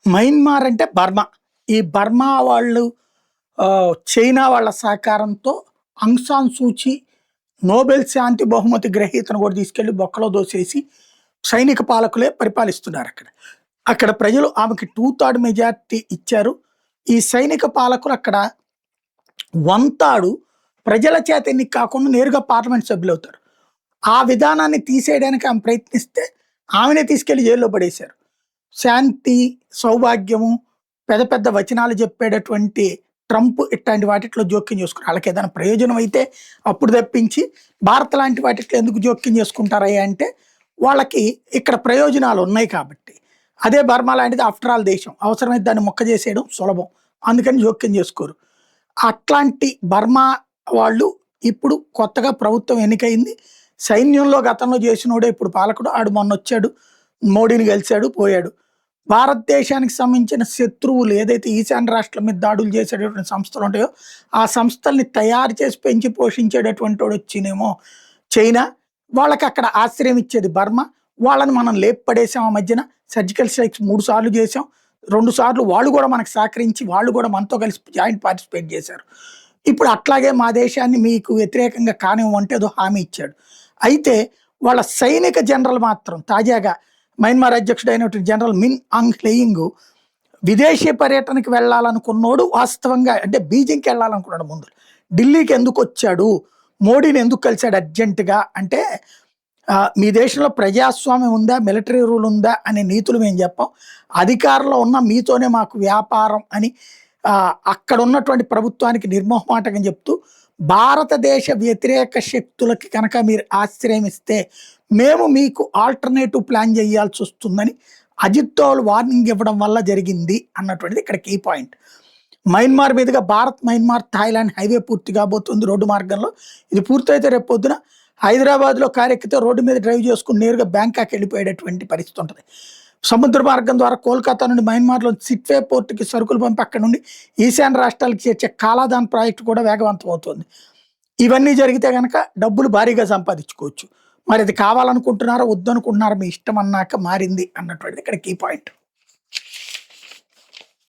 Myanmar అంటే Burma. ఈ Burma వాళ్ళు చైనా వాళ్ళ సహకారంతో ఆంగ్ సాన్ సూచీ నోబెల్ శాంతి బహుమతి గ్రహీతను కూడా తీసుకెళ్ళి బొక్కలో దోసేసి సైనిక పాలకులే పరిపాలిస్తున్నారు అక్కడ. అక్కడ ప్రజలు ఆమెకి 2/3 మెజారిటీ ఇచ్చారు. ఈ సైనిక పాలకులు అక్కడ వంతాడు ప్రజల చేత ఎన్నిక కాకుండా నేరుగా పార్లమెంట్ సభ్యులవుతారు. ఆ విధానాన్ని తీసేయడానికి ఆమె ప్రయత్నిస్తే ఆమెనే తీసుకెళ్ళి జైల్లో పడేశారు. శాంతి, సౌభాగ్యము, పెద్ద పెద్ద వచనాలు చెప్పేటటువంటి ట్రంప్ ఇట్లాంటి వాటిట్లో జోక్యం చేసుకున్నారు. వాళ్ళకి ఏదైనా ప్రయోజనం అయితే అప్పుడు తప్పించి భారత్ లాంటి వాటిట్లో ఎందుకు జోక్యం చేసుకుంటారయ్యా అంటే వాళ్ళకి ఇక్కడ ప్రయోజనాలు ఉన్నాయి కాబట్టి. అదే బర్మా లాంటిది ఆఫ్టర్ ఆల్ దేశం. అవసరమైతే దాన్ని మొక్క చేసేయడం సులభం. అందుకని జోక్యం చేసుకోరు. అట్లాంటి బర్మా వాళ్ళు ఇప్పుడు కొత్తగా ప్రభుత్వం ఎన్నికైంది. సైన్యంలో గతంలో చేసినోడే ఇప్పుడు పాలకుడు. ఆడు మొన్నొచ్చాడు, మోడీని కలిశాడు, పోయాడు. భారతదేశానికి సంబంధించిన శత్రువులు ఏదైతే ఈశాన్య రాష్ట్రాల మీద దాడులు చేసేటటువంటి సంస్థలు ఉంటాయో ఆ సంస్థల్ని తయారు చేసి పెంచి పోషించేటటువంటి వాడు వచ్చినేమో చైనా. వాళ్ళకి అక్కడ ఆశ్రయం ఇచ్చేది బర్మా. వాళ్ళని మనం లేపడేసాం. ఆ మధ్యన సర్జికల్ స్ట్రైక్స్ 3 సార్లు చేసాం. 2 సార్లు వాళ్ళు కూడా మనకు సహకరించి వాళ్ళు కూడా మనతో కలిసి జాయింట్ పార్టిసిపేట్ చేశారు. ఇప్పుడు అట్లాగే మా దేశాన్ని మీకు వ్యతిరేకంగా కానివ్వంటే ఏదో హామీ ఇచ్చాడు. అయితే వాళ్ళ సైనిక జనరల్ మాత్రం తాజాగా మయన్మార్ అధ్యక్షుడు అయినటువంటి జనరల్ మిన్ ఆంగ్ హ్లెయింగ్ విదేశీ పర్యటనకి వెళ్ళాలనుకున్నోడు వాస్తవంగా అంటే బీజింగ్కి వెళ్ళాలనుకున్నాడు ముందు. ఢిల్లీకి ఎందుకు వచ్చాడు, మోడీని ఎందుకు కలిశాడు అర్జెంటుగా అంటే మీ దేశంలో ప్రజాస్వామ్యం ఉందా, మిలిటరీ రూల్ ఉందా అనే నీతులు మేము చెప్పాం. అధికారంలో ఉన్న మీతోనే మాకు వ్యాపారం అని అక్కడ ఉన్నటువంటి ప్రభుత్వానికి నిర్మోహమాటకం చెప్తూ భారతదేశ వ్యతిరేక శక్తులకి కనుక మీరు ఆశ్రయం ఇస్తే మేము మీకు ఆల్టర్నేటివ్ ప్లాన్ చేయాల్సి వస్తుందని అజిత్ దోవల్ వార్నింగ్ ఇవ్వడం వల్ల జరిగింది అన్నటువంటిది ఇక్కడ కీ పాయింట్. మయన్మార్ మీదుగా భారత్ మయన్మార్ థాయిలాండ్ హైవే పూర్తి కాబోతుంది రోడ్డు మార్గంలో. ఇది పూర్తయితే రేపు పొద్దున హైదరాబాద్లో కారెక్కితే రోడ్డు మీద డ్రైవ్ చేసుకుని నేరుగా బ్యాంకాక్ వెళ్ళిపోయేటటువంటి పరిస్థితి ఉంటుంది. సముద్ర మార్గం ద్వారా కోల్కతా నుండి మయన్మార్లో సిట్వే పోర్టుకి సరుకులు పంపి అక్కడ నుండి ఈశాన్య రాష్ట్రాలకు చేర్చే కాలాదాన్ ప్రాజెక్టు కూడా వేగవంతం అవుతుంది. ఇవన్నీ జరిగితే కనుక డబ్బులు భారీగా సంపాదించుకోవచ్చు. మరి అది కావాలనుకుంటున్నారో వద్దనుకుంటున్నారో మీ ఇష్టం అన్నాక మారింది అన్నటువంటిది ఇక్కడ కీ పాయింట్.